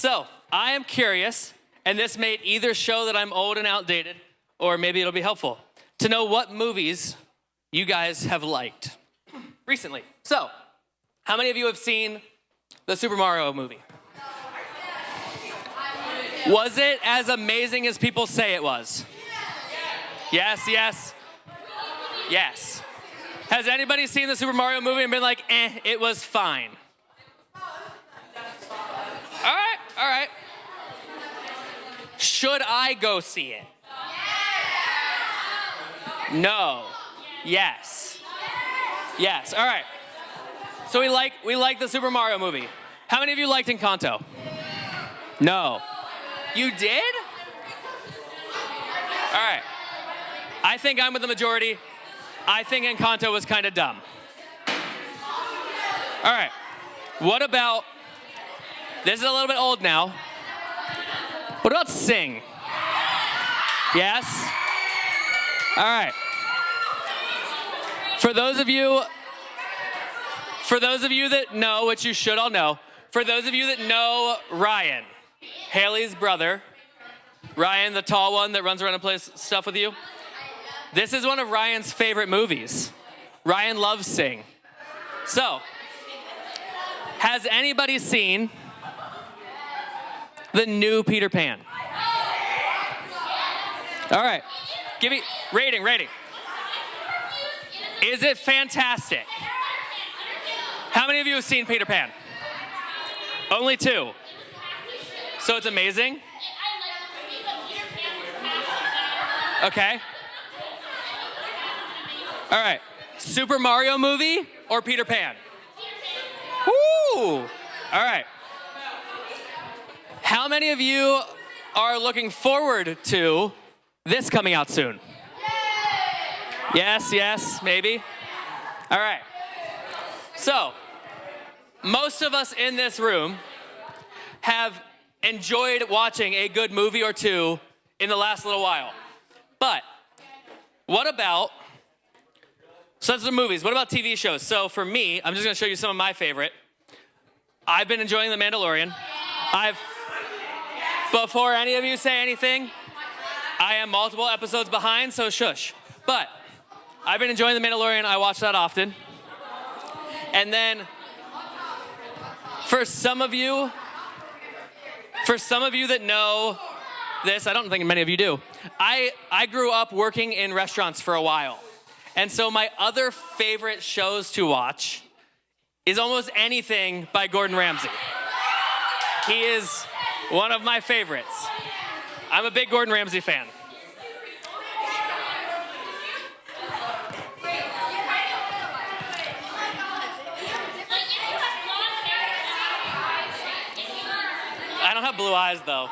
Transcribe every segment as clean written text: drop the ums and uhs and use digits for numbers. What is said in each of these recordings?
So I am curious, and this may either show that I'm old and outdated, or maybe it'll be helpful, to know what movies you guys have liked recently. So, how many of you have seen the Super Mario movie? Was it as amazing as people say it was? Yes, yes, yes. Has anybody seen the Super Mario movie and been like, it was fine? All right. Should I go see it? No. Yes. Yes. All right. So we like the Super Mario movie. How many of you liked Encanto? No. You did? All right. I think I'm with the majority. I think Encanto was kind of dumb. All right. What about, this is a little bit old now. What about Sing? Yes? All right. For those of you that know, which you should all know, for those of you that know Ryan, Haley's brother, Ryan, the tall one that runs around and plays stuff with you, this is one of Ryan's favorite movies. Ryan loves Sing. So, has anybody seen the new Peter Pan? All right, give me rating. Is it fantastic? How many of you have seen Peter Pan? Only 2. So it's amazing? Okay. All right. Super Mario movie or Peter Pan? Woo! All right. How many of you are looking forward to this coming out soon? Yes, maybe. All right. So, most of us in this room have enjoyed watching a good movie or two in the last little while. But what about, so that's the movies, what about TV shows? So for me, I'm just gonna show you some of my favorite. I've been enjoying The Mandalorian. Before any of you say anything, I am multiple episodes behind, so shush. But I've been enjoying The Mandalorian. I watch that often. And then for some of you that know this, I don't think many of you do, I grew up working in restaurants for a while. And so my other favorite shows to watch is almost anything by Gordon Ramsay. He is one of my favorites. I'm a big Gordon Ramsay fan. I don't have blue eyes though.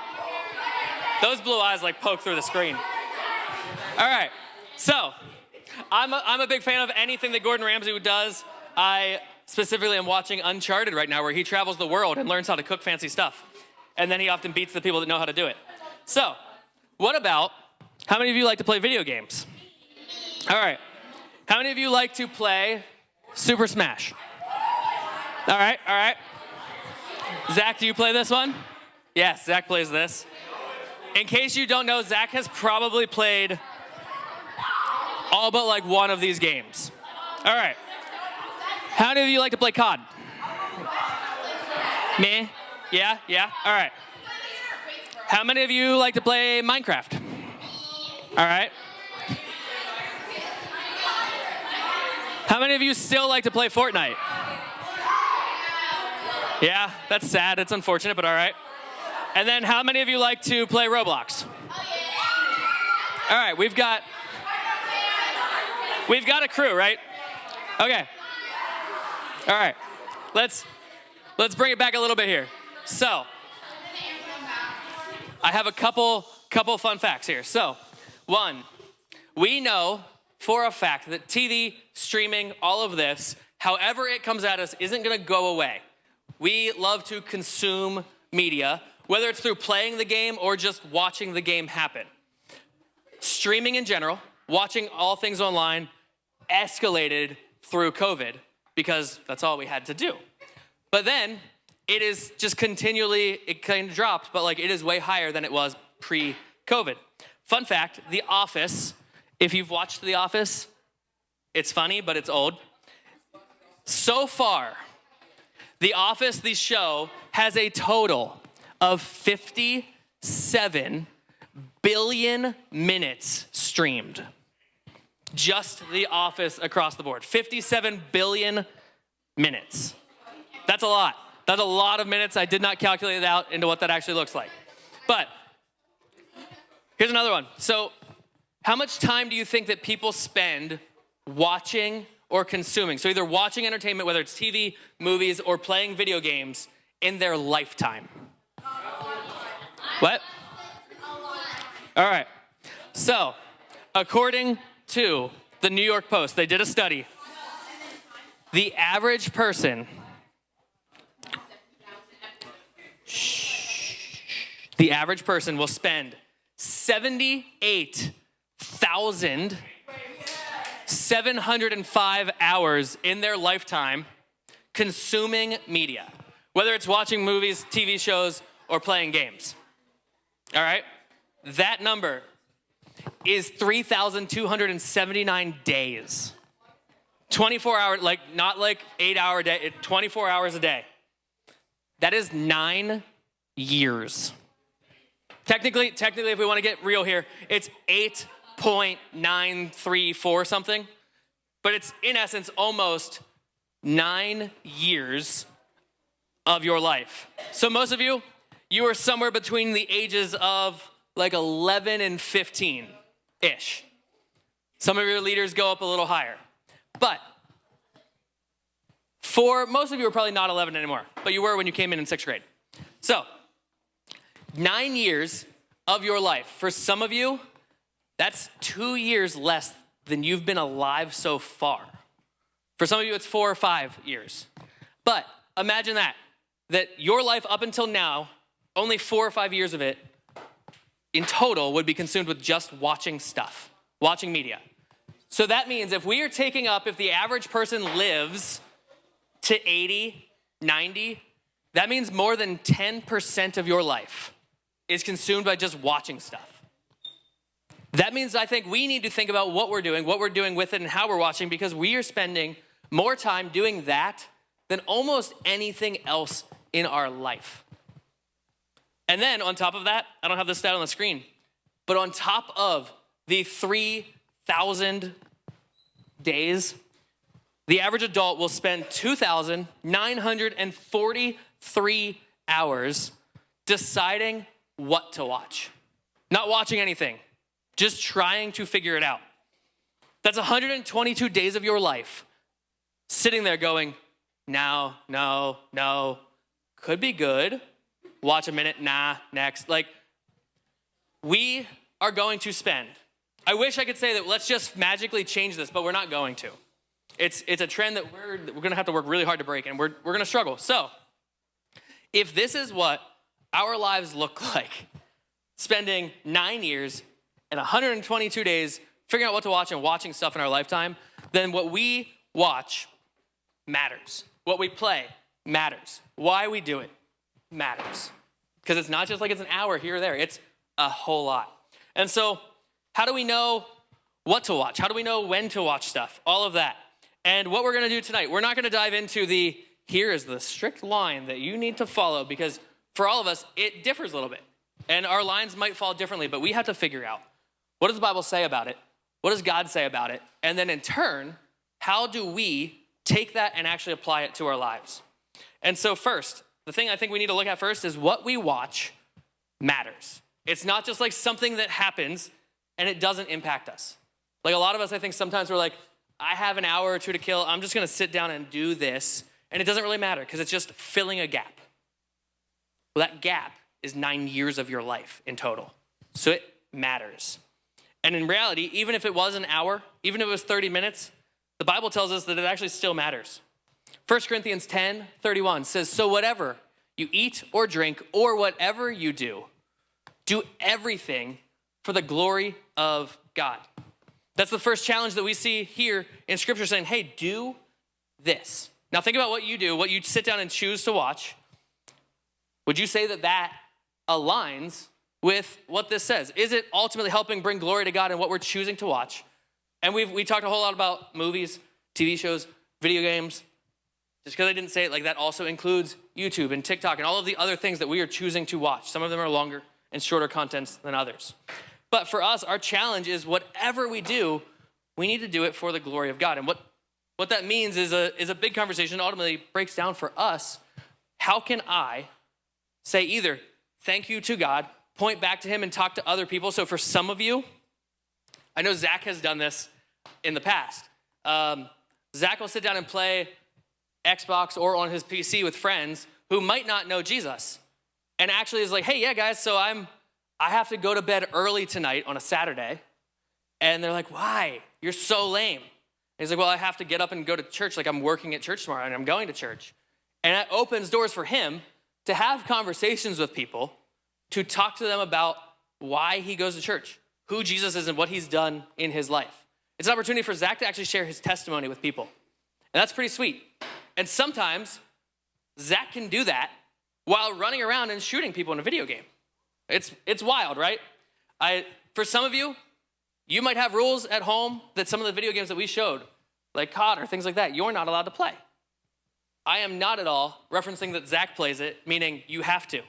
Those blue eyes like poke through the screen. All right, so I'm a big fan of anything that Gordon Ramsay does. I specifically am watching Uncharted right now, where he travels the world and learns how to cook fancy stuff. And then he often beats the people that know how to do it. So, what about, how many of you like to play video games? All right, how many of you like to play Super Smash? All right. Zach, do you play this one? Yes, Zach plays this. In case you don't know, Zach has probably played all but like one of these games. All right. How many of you like to play COD? Me? Yeah? All right. How many of you like to play Minecraft? All right. How many of you still like to play Fortnite? Yeah, that's sad. It's unfortunate, but all right. And then how many of you like to play Roblox? All right, we've got a crew, right? Okay. All right. Let's bring it back a little bit here. So, I have a couple fun facts here. So, one, we know for a fact that TV, streaming, all of this, however it comes at us, isn't gonna go away. We love to consume media, whether it's through playing the game or just watching the game happen. Streaming in general, watching all things online, escalated through COVID because that's all we had to do. But then it is just continually, it kind of dropped, but like it is way higher than it was pre-COVID. Fun fact, The Office, if you've watched The Office, it's funny, but it's old. So far, The Office, the show, has a total of 57 billion minutes streamed. Just The Office across the board. 57 billion minutes. That's a lot. That's a lot of minutes. I did not calculate it out into what that actually looks like. But here's another one. So how much time do you think that people spend watching or consuming? So either watching entertainment, whether it's TV, movies, or playing video games in their lifetime. What? All right. So according to the New York Post, they did a study. The average person, will spend 78,705 hours in their lifetime consuming media, whether it's watching movies, TV shows, or playing games. All right? That number is 3,279 days. 24 hours, like not like 8-hour day, 24 hours a day. That is 9 years. Technically, if we want to get real here, it's 8.934 something, but it's in essence almost 9 years of your life. So most of you are somewhere between the ages of like 11 and 15-ish. Some of your leaders go up a little higher. But for most of you are probably not 11 anymore, but you were when you came in 6th grade. So 9 years of your life. For some of you, that's 2 years less than you've been alive so far. For some of you, it's 4 or 5 years. But imagine that your life up until now, only 4 or 5 years of it in total would be consumed with just watching stuff, watching media. So that means if the average person lives to 80, 90, that means more than 10% of your life is consumed by just watching stuff. That means I think we need to think about what we're doing with it, and how we're watching, because we are spending more time doing that than almost anything else in our life. And then on top of that, I don't have this stat on the screen, but on top of the 3,000 days, the average adult will spend 2,943 hours deciding what to watch. Not watching anything, just trying to figure it out. That's 122 days of your life sitting there going, no, could be good. Watch a minute, nah, next. Like, we are going to spend. I wish I could say that let's just magically change this, but we're not going to. It's a trend that we're going to have to work really hard to break, and we're going to struggle. So if this is what our lives look like, spending 9 years and 122 days figuring out what to watch and watching stuff in our lifetime, then what we watch matters. What we play matters. Why we do it matters. Because it's not just like it's an hour here or there. It's a whole lot. And so how do we know what to watch? How do we know when to watch stuff? All of that. And what we're going to do tonight, we're not going to dive into here is the strict line that you need to follow, because for all of us, it differs a little bit. And our lines might fall differently, but we have to figure out, what does the Bible say about it? What does God say about it? And then in turn, how do we take that and actually apply it to our lives? And so first, the thing I think we need to look at first is what we watch matters. It's not just like something that happens and it doesn't impact us. Like a lot of us, I think sometimes we're like, I have an hour or two to kill. I'm just going to sit down and do this. And it doesn't really matter because it's just filling a gap. Well, that gap is 9 years of your life in total. So it matters. And in reality, even if it was an hour, even if it was 30 minutes, the Bible tells us that it actually still matters. 1 Corinthians 10:31 says, so whatever you eat or drink or whatever you do everything for the glory of God. That's the first challenge that we see here in Scripture, saying, hey, do this. Now think about what you do, what you sit down and choose to watch. Would you say that that aligns with what this says? Is it ultimately helping bring glory to God in what we're choosing to watch? And we talked a whole lot about movies, TV shows, video games. Just because I didn't say it like that also includes YouTube and TikTok and all of the other things that we are choosing to watch. Some of them are longer and shorter contents than others. But for us, our challenge is whatever we do, we need to do it for the glory of God. And what that means is a big conversation. Ultimately breaks down for us, how can I say either thank you to God, point back to him and talk to other people. So for some of you, I know Zach has done this in the past. Zach will sit down and play Xbox or on his PC with friends who might not know Jesus. And actually is like, hey, yeah, guys, so I have to go to bed early tonight on a Saturday. And they're like, why? You're so lame. And he's like, well, I have to get up and go to church. Like, I'm working at church tomorrow and I'm going to church. And it opens doors for him to have conversations with people, to talk to them about why he goes to church, who Jesus is and what he's done in his life. It's an opportunity for Zach to actually share his testimony with people. And that's pretty sweet. And sometimes Zach can do that while running around and shooting people in a video game. It's wild, right? For some of you, you might have rules at home that some of the video games that we showed, like COD or things like that, you're not allowed to play. I am not at all referencing that Zach plays it, meaning you have to.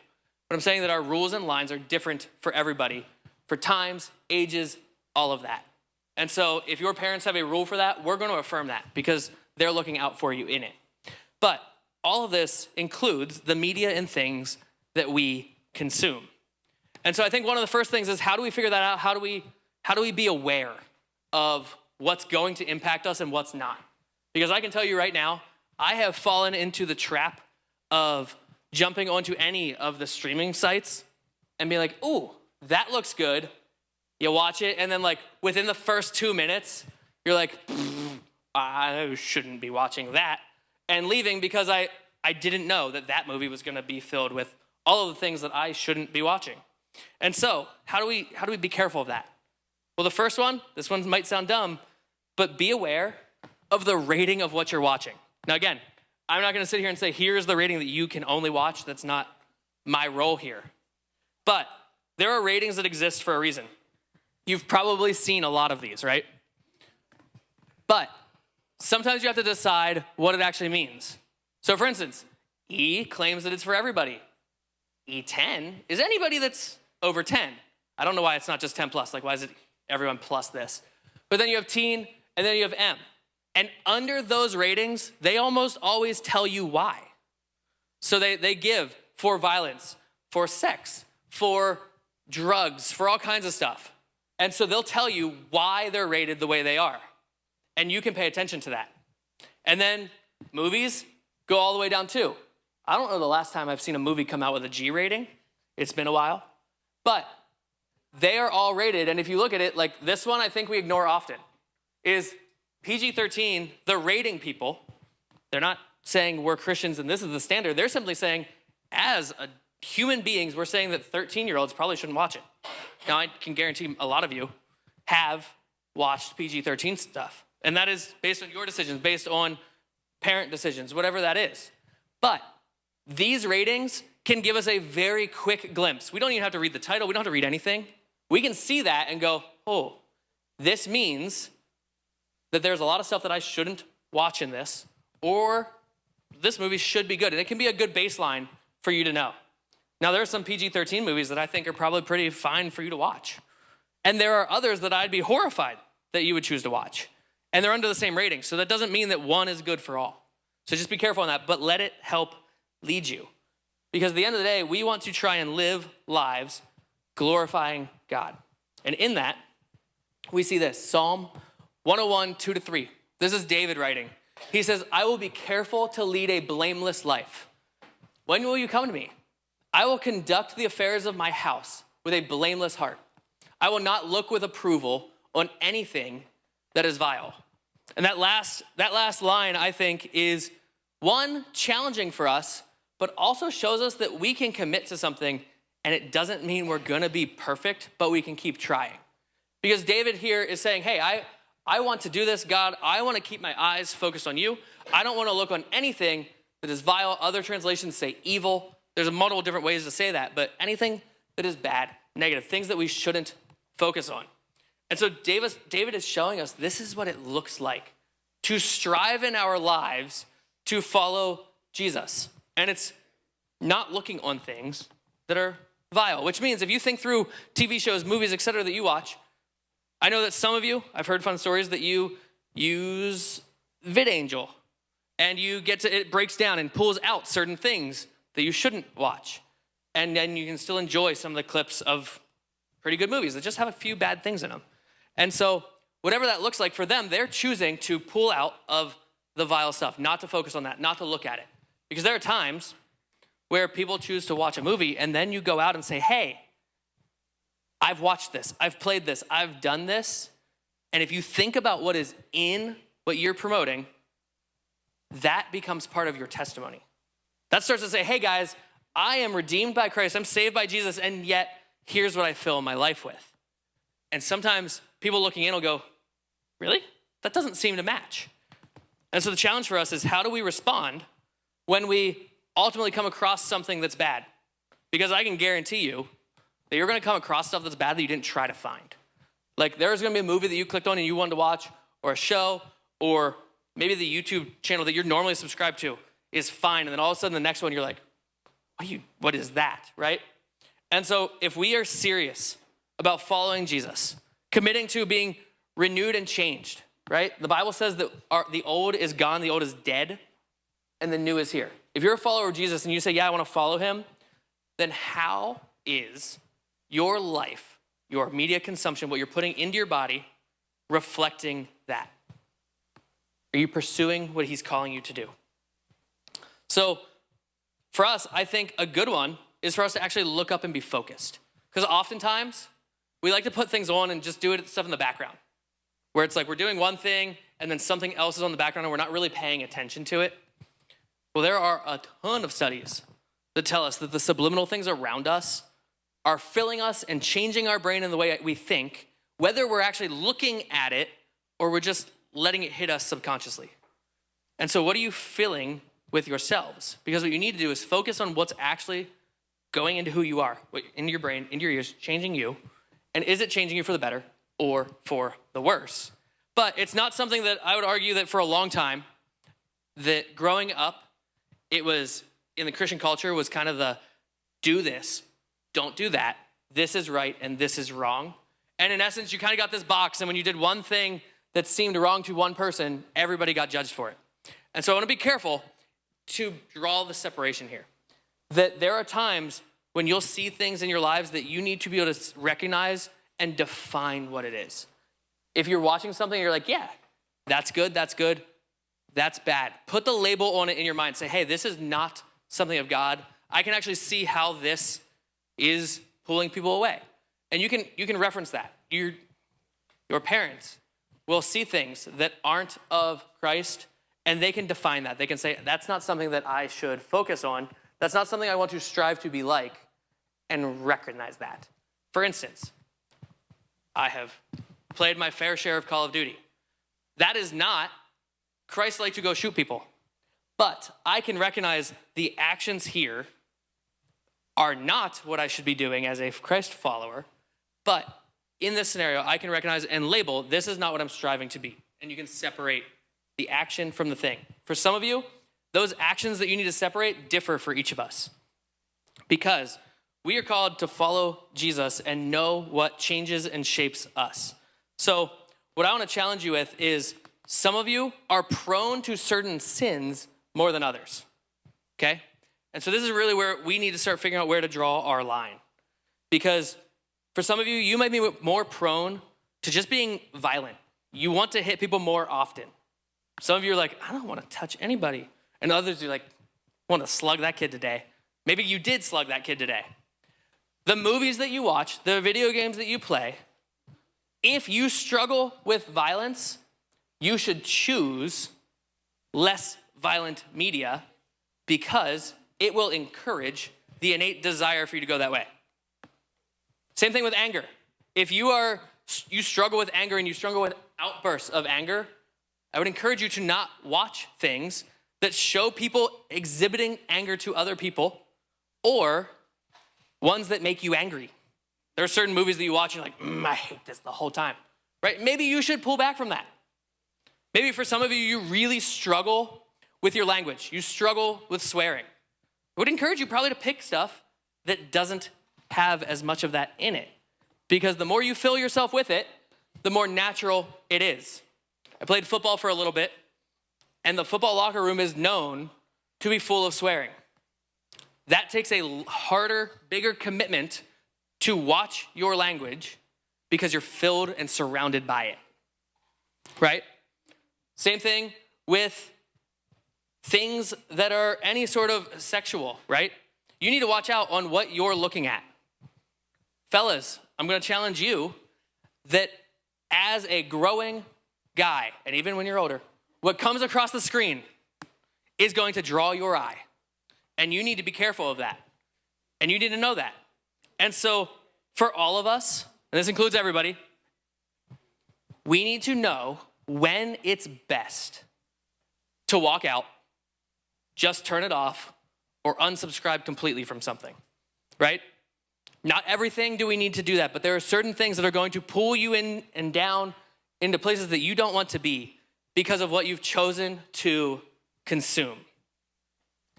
But I'm saying that our rules and lines are different for everybody, for times, ages, all of that. And so if your parents have a rule for that, we're going to affirm that because they're looking out for you in it. But all of this includes the media and things that we consume. And so I think one of the first things is, how do we figure that out? How do we be aware of what's going to impact us and what's not? Because I can tell you right now, I have fallen into the trap of jumping onto any of the streaming sites and being like, ooh, that looks good. You watch it, and then like within the first 2 minutes, you're like, I shouldn't be watching that, and leaving because I didn't know that that movie was gonna be filled with all of the things that I shouldn't be watching. And so how do we be careful of that? Well, the first one, this one might sound dumb, but be aware of the rating of what you're watching. Now again, I'm not gonna sit here and say, here's the rating that you can only watch. That's not my role here. But there are ratings that exist for a reason. You've probably seen a lot of these, right? But sometimes you have to decide what it actually means. So for instance, E claims that it's for everybody. E10 is anybody that's over 10. I don't know why it's not just 10 plus. Like, why is it everyone plus this? But then you have teen, and then you have M. And under those ratings, they almost always tell you why. So they give for violence, for sex, for drugs, for all kinds of stuff. And so they'll tell you why they're rated the way they are. And you can pay attention to that. And then movies go all the way down too. I don't know the last time I've seen a movie come out with a G rating. It's been a while. But they are all rated. And if you look at it, like this one I think we ignore often, is PG-13, the rating people, they're not saying we're Christians and this is the standard. They're simply saying, as human beings, we're saying that 13-year-olds probably shouldn't watch it. Now, I can guarantee a lot of you have watched PG-13 stuff. And that is based on your decisions, based on parent decisions, whatever that is. But these ratings can give us a very quick glimpse. We don't even have to read the title. We don't have to read anything. We can see that and go, oh, this means that there's a lot of stuff that I shouldn't watch in this, or this movie should be good. And it can be a good baseline for you to know. Now, there are some PG-13 movies that I think are probably pretty fine for you to watch. And there are others that I'd be horrified that you would choose to watch. And they're under the same rating. So that doesn't mean that one is good for all. So just be careful on that, but let it help lead you. Because at the end of the day, we want to try and live lives glorifying God. And in that, we see this, Psalm 101, 2-3. This is David writing. He says, I will be careful to lead a blameless life. When will you come to me? I will conduct the affairs of my house with a blameless heart. I will not look with approval on anything that is vile. And that last line, I think, is one, challenging for us, but also shows us that we can commit to something, and it doesn't mean we're gonna be perfect, but we can keep trying. Because David here is saying, hey, I want to do this, God. I want to keep my eyes focused on you. I don't want to look on anything that is vile. Other translations say evil. there's multiple different ways to say that, but anything that is bad, negative, things that we shouldn't focus on. And so David is showing us this is what it looks like to strive in our lives to follow Jesus. And it's not looking on things that are vile, which means if you think through TV shows, movies, etc. that you watch, I know that some of you, I've heard fun stories that you use VidAngel and it breaks down and pulls out certain things that you shouldn't watch. And then you can still enjoy some of the clips of pretty good movies that just have a few bad things in them. And so whatever that looks like for them, they're choosing to pull out of the vile stuff, not to focus on that, not to look at it. Because there are times where people choose to watch a movie and then you go out and say, hey, I've watched this, I've played this, I've done this. And if you think about what is in what you're promoting, that becomes part of your testimony. That starts to say, hey guys, I am redeemed by Christ, I'm saved by Jesus, and yet here's what I fill my life with. And sometimes people looking in will go, really? That doesn't seem to match. And so the challenge for us is how do we respond when we ultimately come across something that's bad? Because I can guarantee you that you're gonna come across stuff that's bad that you didn't try to find. Like there's gonna be a movie that you clicked on and you wanted to watch, or a show, or maybe the YouTube channel that you're normally subscribed to is fine. And then all of a sudden the next one you're like, what is that, right? And so if we are serious about following Jesus, committing to being renewed and changed, right? The Bible says that the old is gone, the old is dead, and the new is here. If you're a follower of Jesus and you say, yeah, I want to follow him, then how is your life, your media consumption, what you're putting into your body, reflecting that? Are you pursuing what he's calling you to do? So for us, I think a good one is for us to actually look up and be focused. Because oftentimes, we like to put things on and just do stuff in the background, where it's like we're doing one thing and then something else is on the background and we're not really paying attention to it. Well, there are a ton of studies that tell us that the subliminal things around us are filling us and changing our brain in the way we think, whether we're actually looking at it or we're just letting it hit us subconsciously. And so what are you filling with yourselves? Because what you need to do is focus on what's actually going into who you are, into your brain, into your ears, changing you. And is it changing you for the better or for the worse? But it's not something that I would argue that for a long time, that growing up, it was in the Christian culture was kind of the do this, don't do that. This is right and this is wrong. And in essence, you kind of got this box. And when you did one thing that seemed wrong to one person, everybody got judged for it. And so I want to be careful to draw the separation here. That there are times when you'll see things in your lives that you need to be able to recognize and define what it is. If you're watching something, you're like, yeah, that's good, that's bad. Put the label on it in your mind. Say, hey, this is not something of God. I can actually see how this is pulling people away. And you can reference that. Your parents will see things that aren't of Christ, and they can define that. They can say, that's not something that I should focus on. That's not something I want to strive to be like, and recognize that. For instance, I have played my fair share of Call of Duty. That is not Christ like to go shoot people. But I can recognize the actions here are not what I should be doing as a Christ follower. But in this scenario, I can recognize and label, this is not what I'm striving to be. And you can separate the action from the thing. For some of you, those actions that you need to separate differ for each of us. Because we are called to follow Jesus and know what changes and shapes us. So what I want to challenge you with is some of you are prone to certain sins more than others, okay? And so this is really where we need to start figuring out where to draw our line. Because for some of you, you might be more prone to just being violent. You want to hit people more often. Some of you are like, I don't want to touch anybody. And others are like, I want to slug that kid today. Maybe you did slug that kid today. The movies that you watch, the video games that you play, if you struggle with violence, you should choose less violent media because it will encourage the innate desire for you to go that way. Same thing with anger. If you struggle with anger and you struggle with outbursts of anger, I would encourage you to not watch things that show people exhibiting anger to other people or ones that make you angry. There are certain movies that you watch and you're like, I hate this the whole time, right? Maybe you should pull back from that. Maybe for some of you, you really struggle with your language. You struggle with swearing. I would encourage you probably to pick stuff that doesn't have as much of that in it, because the more you fill yourself with it, the more natural it is. I played football for a little bit, and the football locker room is known to be full of swearing. That takes a harder, bigger commitment to watch your language because you're filled and surrounded by it, right? Same thing with things that are any sort of sexual, right? You need to watch out on what you're looking at. Fellas, I'm gonna challenge you that as a growing guy, and even when you're older, what comes across the screen is going to draw your eye. And you need to be careful of that. And you need to know that. And so for all of us, and this includes everybody, we need to know when it's best to walk out, just turn it off, or unsubscribe completely from something, right? Not everything do we need to do that, but there are certain things that are going to pull you in and down into places that you don't want to be because of what you've chosen to consume.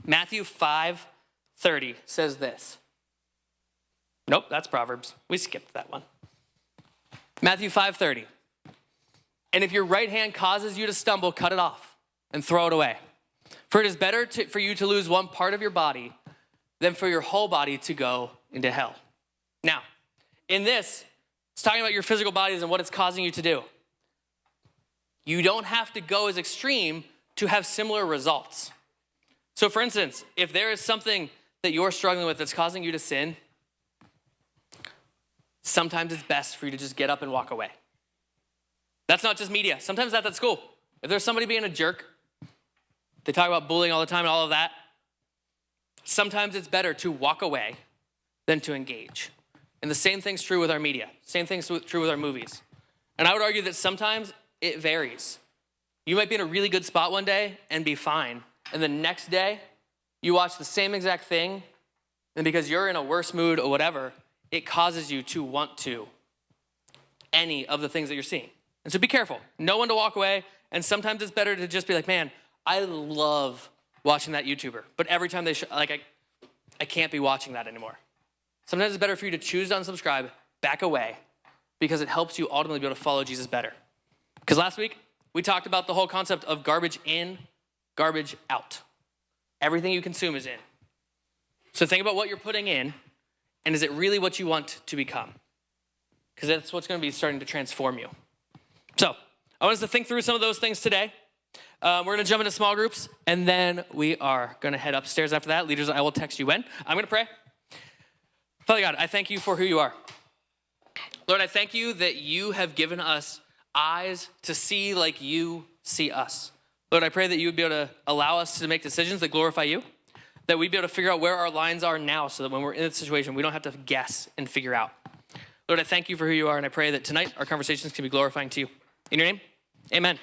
Matthew 5:30 says this. Nope, that's Proverbs. We skipped that one. Matthew 5:30. And if your right hand causes you to stumble, cut it off and throw it away. For it is better for you to lose one part of your body than for your whole body to go into hell. Now, in this, it's talking about your physical bodies and what it's causing you to do. You don't have to go as extreme to have similar results. So for instance, if there is something that you're struggling with that's causing you to sin, sometimes it's best for you to just get up and walk away. That's not just media. Sometimes that's at school. If there's somebody being a jerk, they talk about bullying all the time and all of that. Sometimes it's better to walk away than to engage. And the same thing's true with our media. Same thing's true with our movies. And I would argue that sometimes it varies. You might be in a really good spot one day and be fine. And the next day, you watch the same exact thing, and because you're in a worse mood or whatever, it causes you to want to any of the things that you're seeing. And so be careful. Know when to walk away, and sometimes it's better to just be like, man, I love watching that YouTuber, but every time they I can't be watching that anymore. Sometimes it's better for you to choose to unsubscribe, back away, because it helps you ultimately be able to follow Jesus better. Because last week, we talked about the whole concept of garbage in, garbage out. Everything you consume is in. So think about what you're putting in, and is it really what you want to become? Because that's what's going to be starting to transform you. So I want us to think through some of those things today. We're going to jump into small groups, and then we are going to head upstairs after that. Leaders, I will text you when. I'm going to pray. Father God, I thank you for who you are. Lord, I thank you that you have given us eyes to see like you see us. Lord, I pray that you would be able to allow us to make decisions that glorify you, that we'd be able to figure out where our lines are now so that when we're in this situation, we don't have to guess and figure out. Lord, I thank you for who you are, and I pray that tonight our conversations can be glorifying to you. In your name, amen.